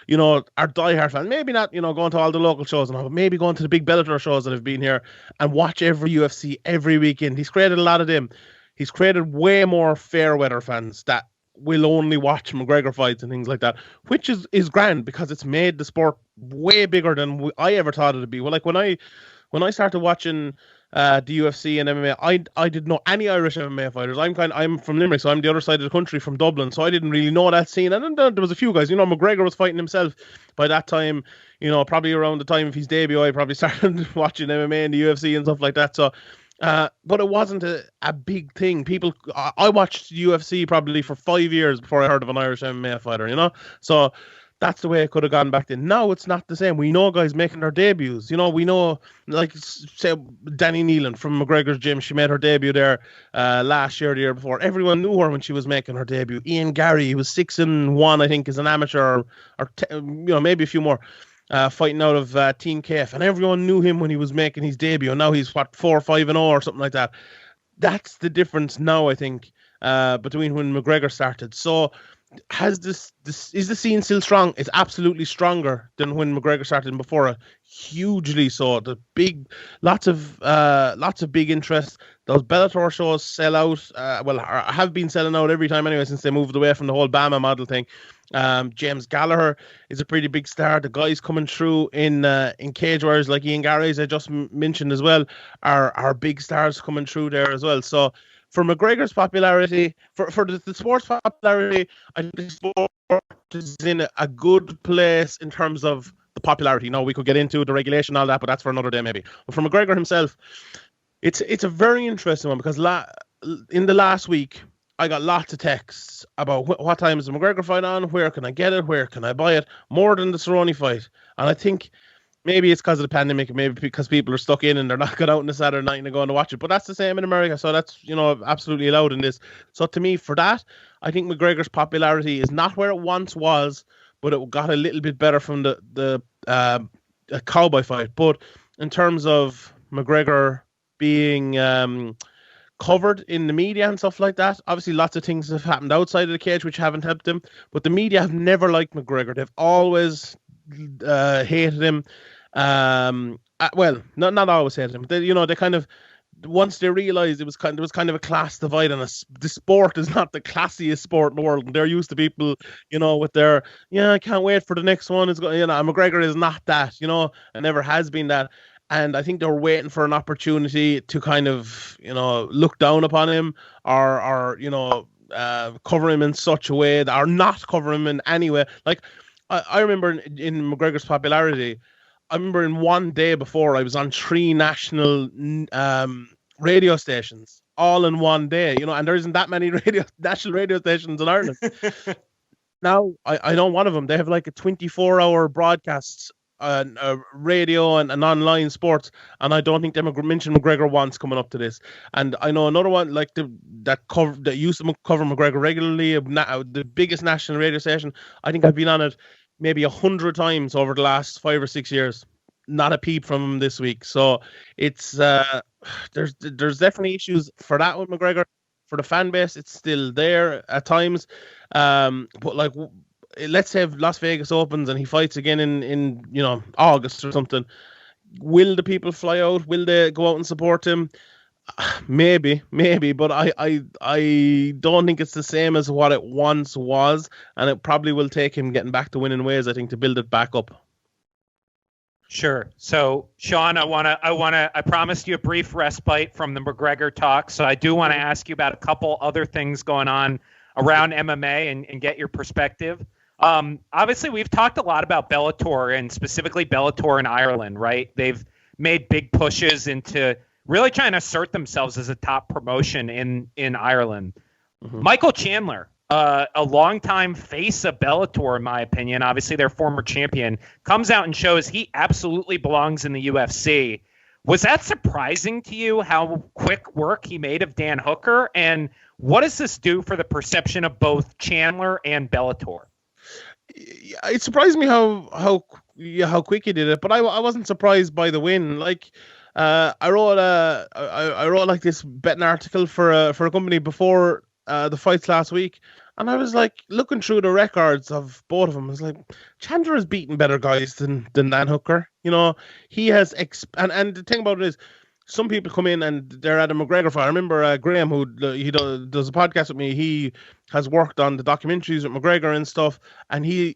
are diehard fans. Maybe not, going to all the local shows and all, but maybe going to the big Bellator shows that have been here and watch every UFC every weekend. He's created a lot of them. He's created way more fair weather fans that will only watch McGregor fights and things like that, which is grand, because it's made the sport way bigger than I ever thought it'd be. Well, like when I started watching the UFC and MMA, I didn't know any Irish MMA fighters. I'm from Limerick, so I'm the other side of the country from Dublin, so I didn't really know that scene. And then there was a few guys, McGregor was fighting himself by that time, probably around the time of his debut. I probably started watching MMA and the UFC and stuff like that. So, but it wasn't a big thing. I watched UFC probably for 5 years before I heard of an Irish MMA fighter, so that's the way it could have gone back then. Now it's not the same. We know guys making their debuts. We know, like, say, Danny Nealon from McGregor's gym. She made her debut there last year, the year before. Everyone knew her when she was making her debut. Ian Garry, he was 6-1, I think, as an amateur, or maybe a few more, fighting out of Team KF. And everyone knew him when he was making his debut. And now he's, 4-5-0 or something like that. That's the difference now, I think, between when McGregor started. So, is the scene still strong? It's absolutely stronger than when McGregor started and before it. Hugely so. Lots of big interest. Those Bellator shows sell out. Have been selling out every time anyway since they moved away from the whole Bama model thing. James Gallagher is a pretty big star. The guys coming through in cage warriors like Ian Garry, as I just mentioned as well, are big stars coming through there as well. So, for McGregor's popularity, for the sport's popularity, I think the sport is in a good place in terms of the popularity. Now, we could get into the regulation and all that, but that's for another day maybe. But for McGregor himself, it's a very interesting one, because in the last week, I got lots of texts about what time is the McGregor fight on, where can I get it, where can I buy it, more than the Cerrone fight. And I think maybe it's because of the pandemic, maybe because people are stuck in and they're not going out on a Saturday night and they're going to watch it. But that's the same in America, so that's, absolutely allowed in this. So to me, for that, I think McGregor's popularity is not where it once was, but it got a little bit better from the cowboy fight. But in terms of McGregor being covered in the media and stuff like that, obviously lots of things have happened outside of the cage which haven't helped him. But the media have never liked McGregor. They've always hated him. Well, not always hated him. They kind of once they realized there was kind of a class divide, and the sport is not the classiest sport in the world. And they're used to people, with their, I can't wait for the next one. It's going, McGregor is not that, and never has been that. And I think they were waiting for an opportunity to kind of, look down upon him or cover him in such a way or not cover him in any way. Like, I remember in McGregor's popularity, I remember in one day before I was on 3 national radio stations all in one day, and there isn't that many national radio stations in Ireland. Now, I know one of them, they have like a 24-hour broadcast radio and online sports, and I don't think they mentioned McGregor once coming up to this. And I know another one like that used to cover McGregor regularly, the biggest national radio station. I think I've been on it maybe 100 times over the last 5 or 6 years. Not a peep from him this week. So it's there's definitely issues for that with McGregor. For the fan base, it's still there at times. But like, let's say Las Vegas opens and he fights again in August or something. Will the people fly out? Will they go out and support him? Maybe, but I don't think it's the same as what it once was, and it probably will take him getting back to winning ways, I think, to build it back up. Sure. So, Sean, I promised you a brief respite from the McGregor talk, so I do want to ask you about a couple other things going on around MMA and get your perspective. Obviously, we've talked a lot about Bellator, and specifically Bellator in Ireland, right? They've made big pushes into really trying to assert themselves as a top promotion in Ireland. Mm-hmm. Michael Chandler, a longtime face of Bellator, in my opinion, obviously their former champion, comes out and shows he absolutely belongs in the UFC. Was that surprising to you, how quick work he made of Dan Hooker? And what does this do for the perception of both Chandler and Bellator? It surprised me how quick he did it, but I wasn't surprised by the win. Like, I wrote like this betting article for a company before the fights last week, and I was like looking through the records of both of them. I was like, Chandler has beaten better guys than Dan Hooker. He has and the thing about it is, some people come in and they're at a McGregor fight. I remember Graham, who does a podcast with me. He has worked on the documentaries with McGregor and stuff, and he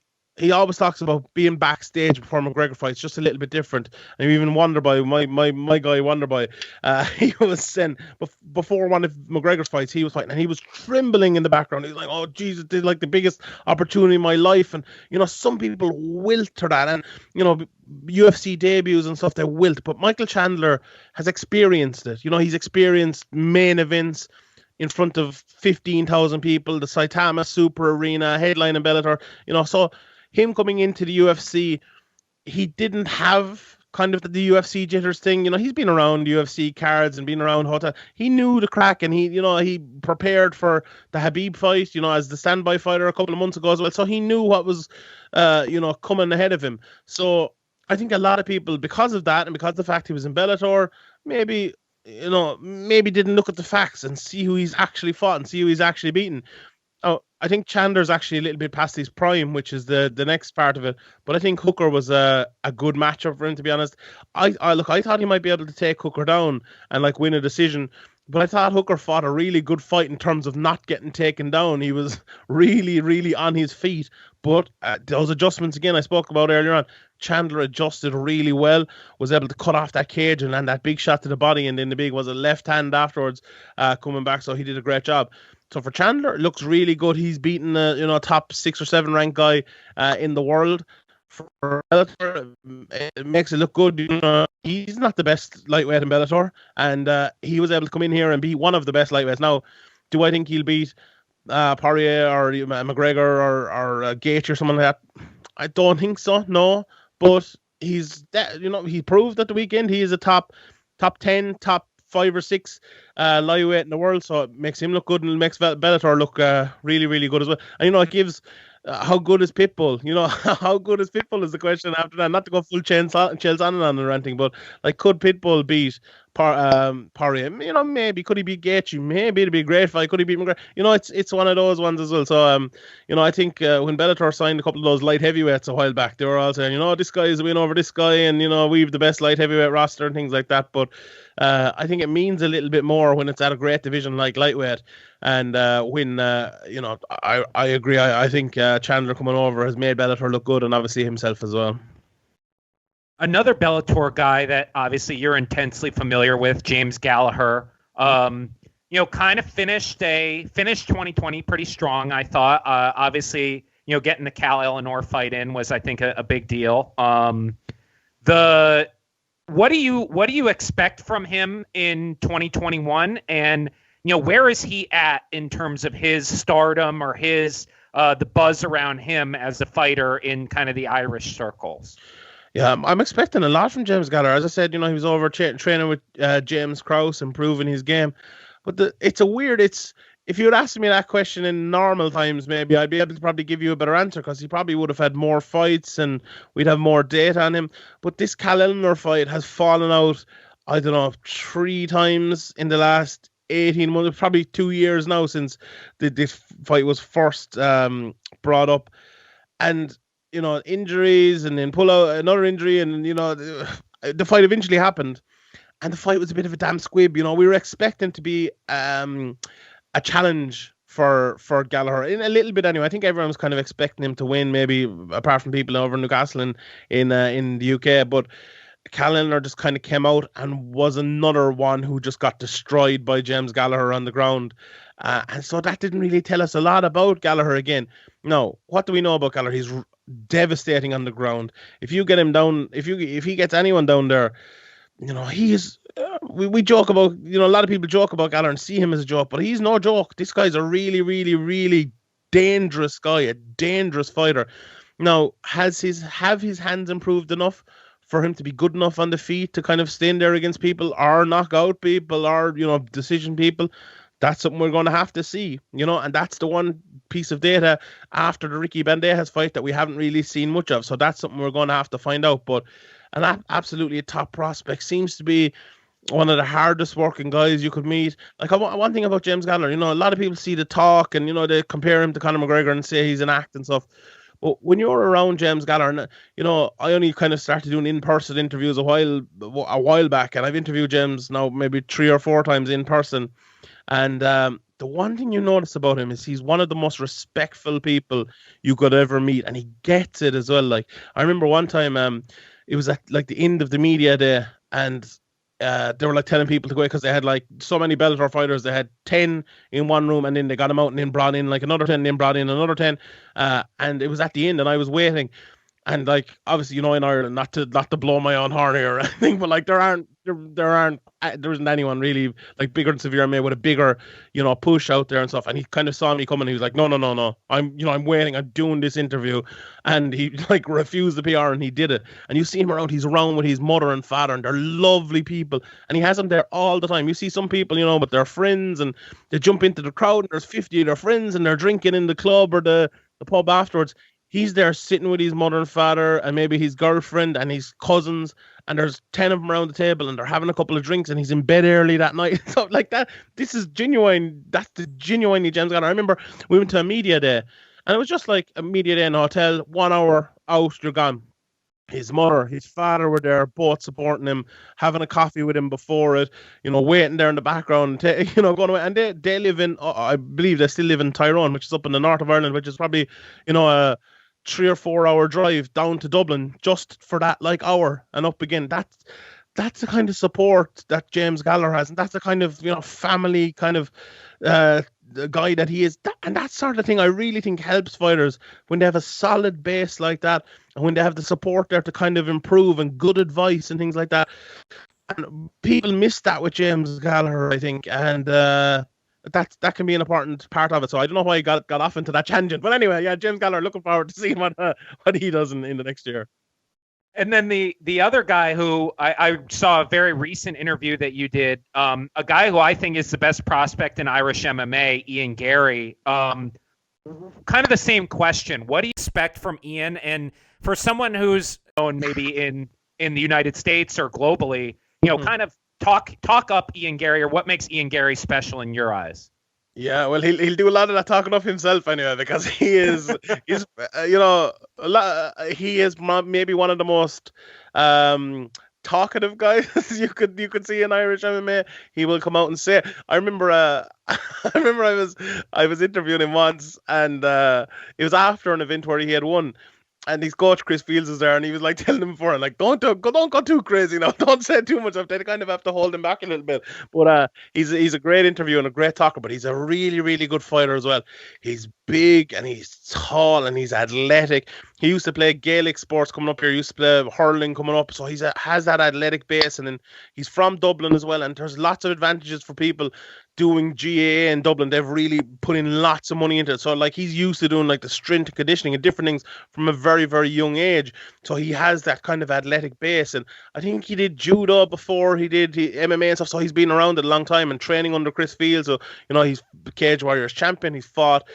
always talks about being backstage before McGregor fights, just a little bit different. And even Wonderboy, my guy Wonderboy, he was saying before one of McGregor's fights, he was fighting and he was trembling in the background. He's like, "Oh Jesus, this is like the biggest opportunity in my life." And some people wilt to that, and UFC debuts and stuff, they wilt. But Michael Chandler has experienced it. He's experienced main events in front of 15,000 people, the Saitama Super Arena, headlining Bellator. So him coming into the UFC, he didn't have kind of the UFC jitters thing. He's been around UFC cards and been around hotel. He knew the crack, and he prepared for the Khabib fight, as the standby fighter a couple of months ago as well. So he knew what was, coming ahead of him. So I think a lot of people, because of that and because of the fact he was in Bellator, maybe didn't look at the facts and see who he's actually fought and see who he's actually beaten. Oh, I think Chandler's actually a little bit past his prime, which is the next part of it. But I think Hooker was a good matchup for him, to be honest. I thought he might be able to take Hooker down and win a decision. But I thought Hooker fought a really good fight in terms of not getting taken down. He was really, really on his feet. But those adjustments, again, I spoke about earlier on, Chandler adjusted really well, was able to cut off that cage and land that big shot to the body. And then the big was a left hand afterwards coming back. So he did a great job. So for Chandler, it looks really good. He's beaten a top 6 or 7 ranked guy in the world. For Bellator, it makes it look good. He's not the best lightweight in Bellator, and he was able to come in here and be one of the best lightweights. Now, do I think he'll beat Poirier or McGregor or Gaethje or someone like that? I don't think so. No, but he's he proved at the weekend he is a top 10, top 5 or 6 lightweight in the world, so it makes him look good and it makes Bellator look really, really good as well. And it gives how good is Pitbull? How good is Pitbull is the question after that. Not to go full Chael Sonnen on and ranting, but could Pitbull beat Poirier? Maybe. Could he beat Gaethje? Maybe. It'd be a great fight. Could he beat McGregor? It's one of those ones as well. So I think when Bellator signed a couple of those light heavyweights a while back, they were all saying, this guy is a win over this guy, and we've the best light heavyweight roster and things like that. But I think it means a little bit more when it's at a great division like lightweight. And when I agree. I think Chandler coming over has made Bellator look good, and obviously himself as well. Another Bellator guy that obviously you're intensely familiar with, James Gallagher. Kind of finished 2020 pretty strong, I thought. Obviously, getting the Cal Eleanor fight in was, I think, a big deal. What do you expect from him in 2021? And where is he at in terms of his stardom or his the buzz around him as a fighter in kind of the Irish circles? Yeah, I'm expecting a lot from James Gallagher. As I said, he was over training with James Krause, improving his game. But if you had asked me that question in normal times, maybe I'd be able to probably give you a better answer, because he probably would have had more fights and we'd have more data on him. But this Cal Eleanor fight has fallen out, I don't know, 3 times in the last 18 months, probably 2 years now since this fight was first brought up. And injuries, and then pull out another injury, and the fight eventually happened, and the fight was a bit of a damn squib. We were expecting to be a challenge for Gallagher in a little bit anyway. I think everyone was kind of expecting him to win, maybe apart from people over in Newcastle in the UK. But Cal Eleanor just kind of came out and was another one who just got destroyed by James Gallagher on the ground. And so that didn't really tell us a lot about Gallagher again. No, what do we know about Gallagher? He's devastating on the ground. If you get him down, if he gets anyone down there, he is. We joke about, a lot of people joke about Gallagher and see him as a joke, but he's no joke. This guy's a really, really, really dangerous guy, a dangerous fighter. Now, have his hands improved enough for him to be good enough on the feet to kind of stand there against people or knock out people or, decision people? That's something we're going to have to see, and that's the one piece of data after the Ricky Bandejas fight that we haven't really seen much of. So that's something we're going to have to find out. But absolutely a top prospect, seems to be one of the hardest working guys you could meet. Like, one thing about James Gallagher, a lot of people see the talk and, they compare him to Conor McGregor and say he's an act and stuff. But when you're around James Gallagher, I only kind of started doing in-person interviews a while back, and I've interviewed James now maybe 3 or 4 times in person. And the one thing you notice about him is he's one of the most respectful people you could ever meet, and he gets it as well. Like, I remember one time, it was at like the end of the media day, and they were like telling people to go away because they had like so many Bellator fighters. They had 10 in one room, and then they got them out and then brought in like another 10, and then brought in another 10. And it was at the end, and I was waiting. And like, obviously, in Ireland, not to blow my own horn here or anything, but like there isn't anyone really like bigger than Severe MMA with a bigger, push out there and stuff. And he kind of saw me coming. He was like, no. I'm waiting. I'm doing this interview. And he like refused the PR, and he did it. And you see him around. He's around with his mother and father, and they're lovely people. And he has them there all the time. You see some people, with their friends, and they jump into the crowd, and there's 50 of their friends, and they're drinking in the club or the pub afterwards. He's there sitting with his mother and father and maybe his girlfriend and his cousins, and there's 10 of them around the table, and they're having a couple of drinks, and he's in bed early that night. So like that, this is genuine. That's the genuinely James Gallagher. I remember we went to a media day, and it was just like a media day in a hotel, 1 hour out, you're gone. His mother, his father were there, both supporting him, having a coffee with him before it, waiting there in the background, going away. And they live in, I believe they still live in Tyrone, which is up in the north of Ireland, which is probably, a 3 or 4 hour drive down to Dublin just for that like hour and up again. That's the kind of support that James Gallagher has, and that's the kind of family kind of the guy that he is. And that sort of thing I really think helps fighters when they have a solid base like that, and when they have the support there to kind of improve and good advice and things like that. And people miss that with James Gallagher, I think, and that can be an important part of it. So I don't know why I got off into that tangent, but anyway, yeah, James Gallagher, looking forward to seeing what he does in the next year. And then the other guy who I saw a very recent interview that you did, a guy who I think is the best prospect in Irish MMA, Ian Garry. Kind of the same question. What do you expect from Ian? And for someone who's known maybe in the United States or globally, kind of talk up Ian Garry, or what makes Ian Garry special in your eyes? Yeah, well, he'll do a lot of that talking up himself anyway, because he is he is maybe one of the most talkative guy you could see in Irish MMA. He will come out and say it. I remember I was interviewing him once, and it was after an event where he had won. And his coach Chris Fields was there, and he was like telling him before, like, don't go too crazy now, don't say too much. They kind of have to hold him back a little bit. But he's a great interviewer and a great talker, but he's a really, really good fighter as well. He's big and he's tall and he's athletic. He used to play Gaelic sports coming up here. He used to play hurling coming up, so has that athletic base. And then he's from Dublin as well, and there's lots of advantages for people doing GAA in Dublin. They've really put in lots of money into it. So like he's used to doing like the strength and conditioning and different things from a very, very young age. So he has that kind of athletic base. And I think he did judo before he did MMA and stuff. So he's been around it a long time and training under Chris Fields. So, he's Cage Warriors champion. He's fought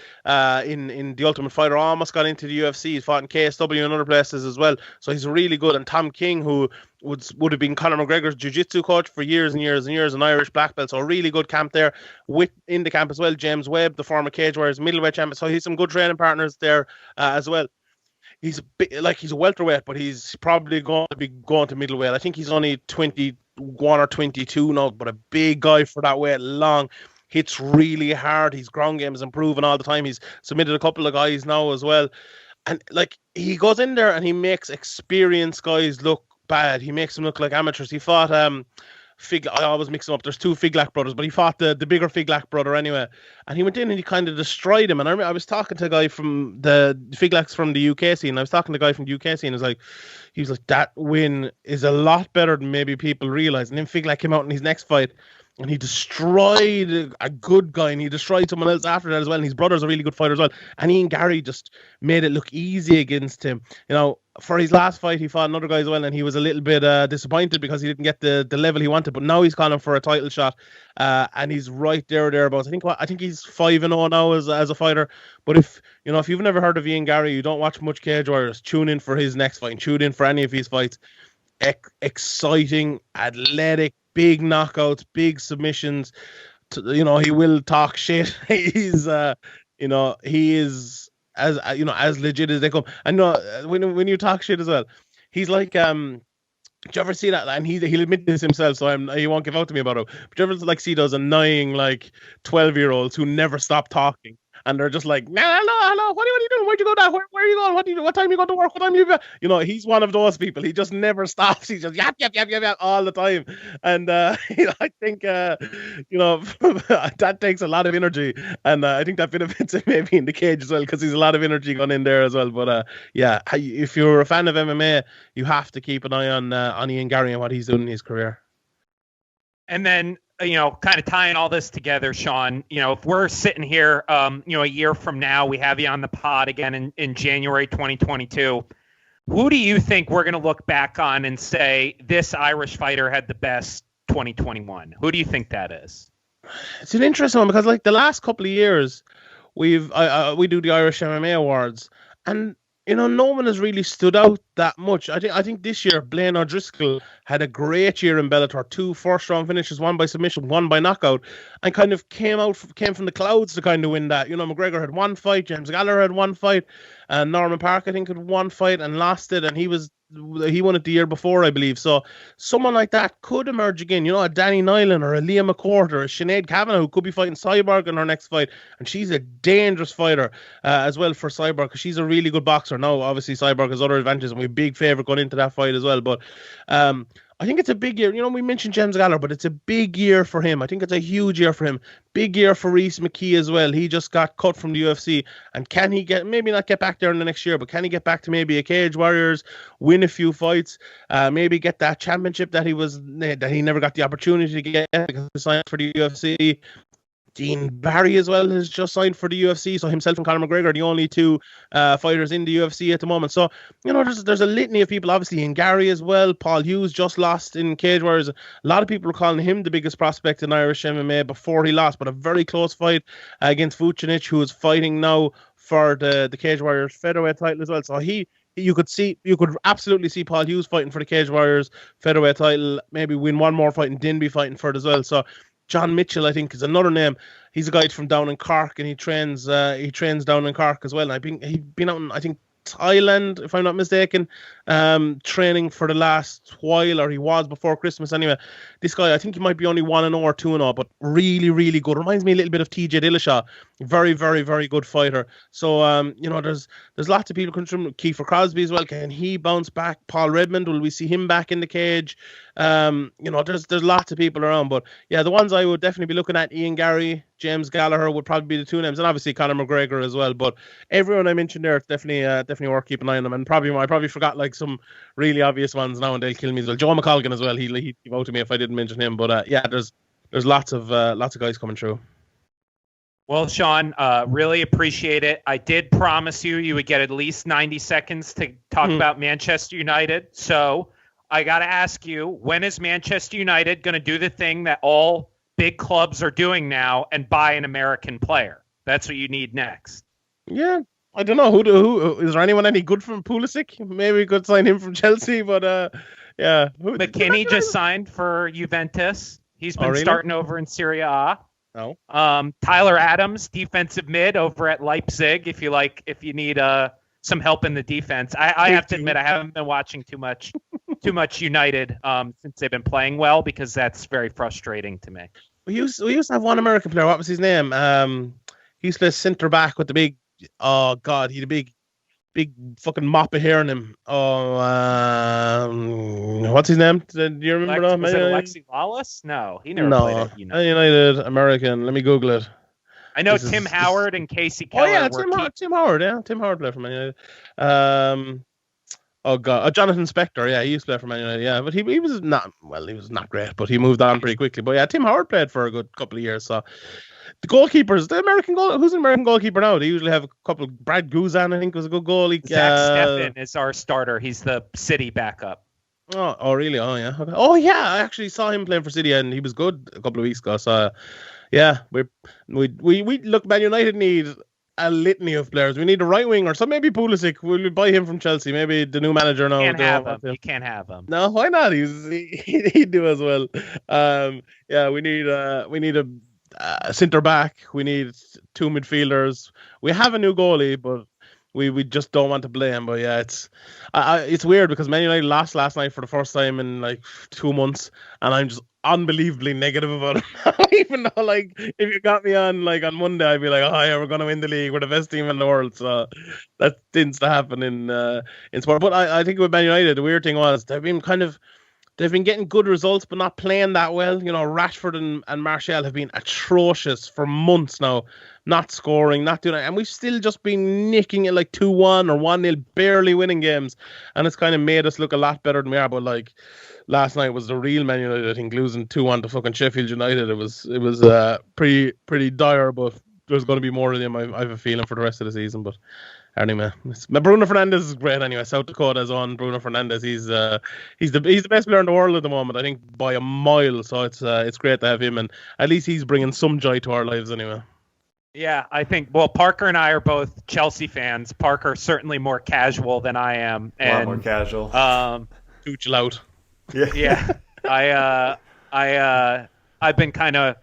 in the Ultimate Fighter, almost got into the UFC. He's fought in KSW and other places as well. So he's really good. And Tom King, who would have been Conor McGregor's jiu-jitsu coach for years and years and years, an Irish black belt. So a really good camp there. In the camp as well, James Webb, the former Cage Warriors middleweight champion. So he's some good training partners there as well. He's a welterweight, but he's probably going to be going to middleweight. I think he's only 21 or 22 now, but a big guy for that weight, long. Hits really hard. His ground game is improving all the time. He's submitted a couple of guys now as well. And like he goes in there and he makes experienced guys look bad. He makes them look like amateurs. He fought I always mix them up. There's two Figlak brothers, but he fought the bigger Figlak brother anyway. And he went in and he kind of destroyed him. And I was talking to a guy from the Figlak's from the UK scene. I was talking to a guy from the UK scene. He was like, that win is a lot better than maybe people realize. And then Figlak came out in his next fight and he destroyed a good guy, and he destroyed someone else after that as well. And his brother's a really good fighter as well. And he and Garry just made it look easy against him. For his last fight, he fought another guy as well, and he was a little bit disappointed because he didn't get the level he wanted. But now he's calling for a title shot, and he's right thereabouts. I think he's 5-0 now as a fighter. But if you've never heard of Ian Garry, you don't watch much Cage Warriors, tune in for his next fight. Tune in for any of his fights. Exciting, athletic, big knockouts, big submissions. He will talk shit. He's he is as legit as they come. And when you talk shit as well, he's like do you ever see that? And he'll admit this himself, so he won't give out to me about it. But do you ever see those annoying 12-year-olds who never stop talking? And they're just like, hello, what are you doing? Where'd you go down? Where are you going? What time you go to work? What time you he's one of those people. He just never stops. He's just yap all the time. And I think that takes a lot of energy. And I think that benefits him maybe in the cage as well, because he's a lot of energy gone in there as well. But if you're a fan of MMA, you have to keep an eye on Ian Garry and what he's doing in his career. And then, kind of tying all this together, Sean, if we're sitting here, a year from now, we have you on the pod again in January 2022. Who do you think we're going to look back on and say this Irish fighter had the best 2021? Who do you think that is? It's an interesting one because the last couple of years, we do the Irish MMA awards, and no one has really stood out that much. I think this year Blaine O'Driscoll had a great year in Bellator. 2 first-round finishes, one by submission, one by knockout, and kind of came from the clouds to kind of win that. McGregor had one fight, James Gallagher had one fight, and Norman Park, I think, had one fight and lost it, and he won it the year before, I believe. So someone like that could emerge again. A Danny Nyland or a Liam McCourt or a Sinead Kavanagh, who could be fighting Cyborg in her next fight. And she's a dangerous fighter as well for Cyborg, because she's a really good boxer. Now, obviously, Cyborg has other advantages, and we're a big favourite going into that fight as well. But I think it's a big year. We mentioned James Gallagher, but it's a big year for him. I think it's a huge year for him. Big year for Rhys McKee as well. He just got cut from the UFC. And can he maybe not get back there in the next year, but can he get back to maybe a Cage Warriors, win a few fights, maybe get that championship that he never got the opportunity to get because he signed for the UFC? Dean Barry as well has just signed for the UFC, so himself and Conor McGregor are the only two fighters in the UFC at the moment. So there's a litany of people, obviously, in Garry as well. Paul Hughes just lost in Cage Warriors. A lot of people are calling him the biggest prospect in Irish MMA before he lost, but a very close fight against Vucinic, who is fighting now for the Cage Warriors featherweight title as well. So you could absolutely see Paul Hughes fighting for the Cage Warriors featherweight title, maybe win one more fight and then be fighting for it as well. So John Mitchell, I think, is another name. He's a guy from down in Cork, and he trains down in Cork as well. And he's been out in, I think, Thailand, if I'm not mistaken, training for the last while, or he was before Christmas anyway. This guy, I think he might be only 1-0 or 2-0, but really, really good. Reminds me a little bit of TJ Dillashaw. Very, very, very good fighter. So, there's lots of people coming through. Kiefer Crosby as well. Can he bounce back? Paul Redmond, will we see him back in the cage? There's lots of people around, but yeah, the ones I would definitely be looking at, Ian Garry, James Gallagher would probably be the two names, and obviously Conor McGregor as well. But everyone I mentioned there, it's definitely worth keeping an eye on them. And I probably forgot like some really obvious ones now, and they'll kill me as well. Joe McColgan as well. He'd vote me if I didn't mention him. But there's lots of guys coming through. Well, Sean, really appreciate it. I did promise you would get at least 90 seconds to talk about Manchester United. So I got to ask you, when is Manchester United going to do the thing that all big clubs are doing now and buy an American player? That's what you need next. Yeah, I don't know. Who is there anyone any good from Pulisic? Maybe we could sign him from Chelsea, but yeah. McKinney just signed for Juventus. He's been starting over in Serie A. No. Tyler Adams, defensive mid over at Leipzig. If you need some help in the defense. I have to admit I haven't been watching too much United since they've been playing well, because that's very frustrating to me. We used to have one American player. What was his name? He used to play centre back with the big. Oh God, he had a big fucking mop of hair on him. What's his name? Do you remember that? Was it Alexi Lawless? No, he never played at United. United American. Let me Google it. I know Tim Howard and Casey Keller. Oh yeah, Tim Howard. Yeah, Tim Howard played for Man United. Oh God, Jonathan Spector. Yeah, he used to play for Man United. Yeah, but he was not great, but he moved on pretty quickly. But yeah, Tim Howard played for a good couple of years. So the goalkeepers, who's an American goalkeeper now? They usually have a couple. Brad Guzan, I think, was a good goalie. Zach Steffen is our starter. He's the City backup. Oh really? Oh yeah. Okay. Oh yeah, I actually saw him playing for City, and he was good a couple of weeks ago. So yeah, we look. Man United need a litany of players. We need a right winger. So maybe Pulisic. We'll buy him from Chelsea. Maybe the new manager now. You can't have him. No, why not? He'd do as well. Yeah, we need a centre back. We need two midfielders. We have a new goalie, but we just don't want to play him. But yeah, it's weird because Man United lost last night for the first time in like 2 months, and I'm just unbelievably negative about it. Even though, like, if you got me on like on Monday, I'd be like, oh yeah, we're gonna win the league, we're the best team in the world. So that tends to happen in sport. But I think with Man United, the weird thing was they've been getting good results, but not playing that well. You know, Rashford and Martial have been atrocious for months now, not scoring, not doing it. And we've still just been nicking it like 2-1 or 1-0, barely winning games. And it's kind of made us look a lot better than we are. But like last night was the real Man United, I think, losing 2-1 to fucking Sheffield United. It was pretty dire, but there's going to be more of them, I have a feeling, for the rest of the season. But anyway, Bruno Fernandes is great anyway. South Dakota's on Bruno Fernandes. He's the best player in the world at the moment, I think, by a mile. So it's great to have him, and at least he's bringing some joy to our lives anyway. Yeah, I think, well, Parker and I are both Chelsea fans. Parker certainly more casual than I am. A lot more casual. Tuchel out. Yeah. I've been kind of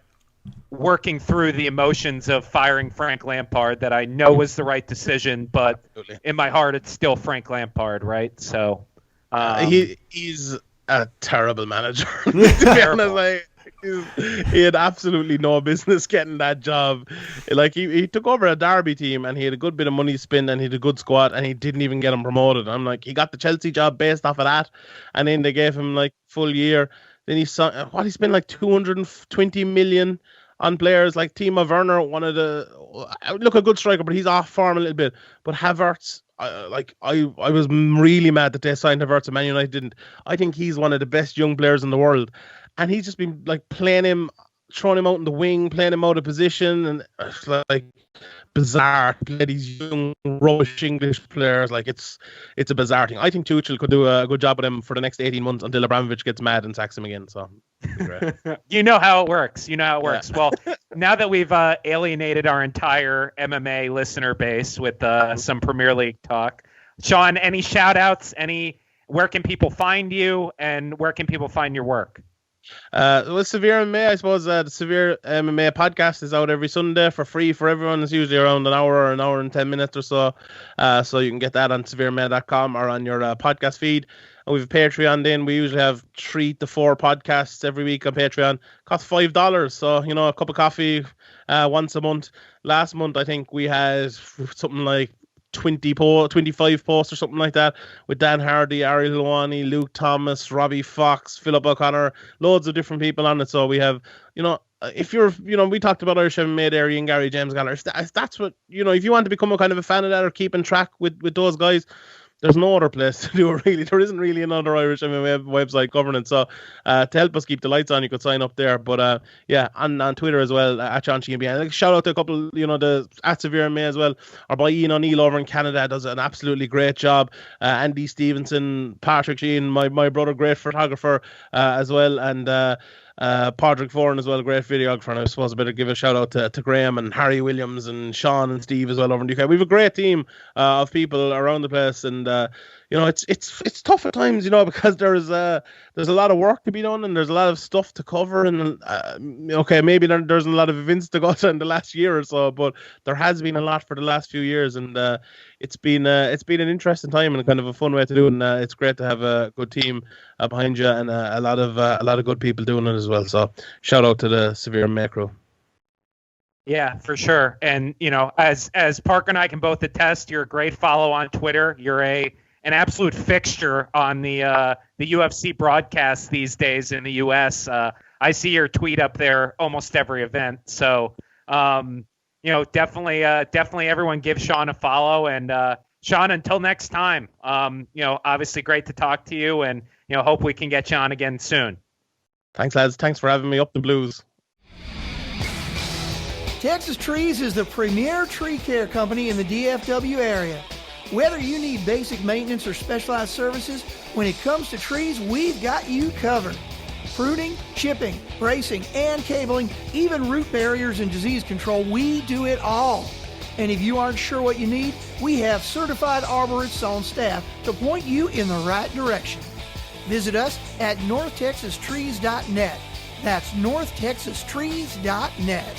working through the emotions of firing Frank Lampard that I know was the right decision, but in my heart, it's still Frank Lampard, right? So he's a terrible manager. To be honest, like, he had absolutely no business getting that job. Like he took over a Derby team and he had a good bit of money to spend and he had a good squad and he didn't even get him promoted. I'm like, he got the Chelsea job based off of that, and then they gave him like full year. Then he spent like 220 million on players like Timo Werner, a good striker, but he's off form a little bit. But Havertz, I was really mad that they signed Havertz and Man United didn't. I think he's one of the best young players in the world, and he's just been like playing him, throwing him out in the wing, playing him out of position, and it's like bizarre to play these young rubbish English players. Like it's a bizarre thing. I think Tuchel could do a good job with him for the next 18 months until Abramovich gets mad and sacks him again. So great. You know how it works. Yeah. Well, now that we've alienated our entire MMA listener base with some Premier League talk, Sean, any shout outs? Where can people find you, and where can people find your work? With Severe MMA, I suppose the Severe MMA podcast is out every Sunday for free for everyone. It's usually around an hour or an hour and 10 minutes or so. So you can get that on severemma.com or on your podcast feed. And we have a Patreon then. We usually have 3 to 4 podcasts every week on Patreon. Cost $5. So, you know, a cup of coffee once a month. Last month, I think we had something like 25 posts or something like that with Dan Hardy, Ariel Helwani, Luke Thomas, Robbie Fox, Philip O'Connor, loads of different people on it. So we have, you know, if you're, you know, we talked about Irish MMA there, Ian Garry, James Gallagher. If that's what, you know, if you want to become a kind of a fan of that or keeping track with those guys, there's no other place to do it, really. There isn't really another Irish MMA website covering it. So to help us keep the lights on, you could sign up there. But yeah, on Twitter as well, at Sean Sheehan. Like, shout out to a couple, you know, the at Severe MMA as well. Our boy Ian O'Neill over in Canada does an absolutely great job. Andy Stevenson, Patrick Sheehan, my brother, great photographer as well. And Padraig Foran as well, great videographer. And I suppose I better give a shout out to Graham and Harry Williams and Sean and Steve as well over in the UK. We have a great team of people around the place, and you know, it's tough at times, you know, because there's a lot of work to be done and there's a lot of stuff to cover, and okay, maybe there's a lot of events to go to in the last year or so, but there has been a lot for the last few years, and it's been an interesting time and kind of a fun way to do it, and it's great to have a good team behind you and a lot of good people doing it as well. So shout out to the Severe MMA crew. Yeah, for sure. And you know, as Parker and I can both attest, you're a great follow on Twitter. You're an absolute fixture on the UFC broadcast these days in the US. I see your tweet up there almost every event. So you know, definitely everyone give Sean a follow. And Sean, until next time, you know, obviously great to talk to you, and you know, hope we can get you on again soon. Thanks, lads. Thanks for having me. Up the Blues. Texas Trees is the premier tree care company in the DFW area. Whether you need basic maintenance or specialized services, when it comes to trees, we've got you covered. Pruning, chipping, bracing, and cabling, even root barriers and disease control, we do it all. And if you aren't sure what you need, we have certified arborists on staff to point you in the right direction. Visit us at northtexastrees.net. That's northtexastrees.net.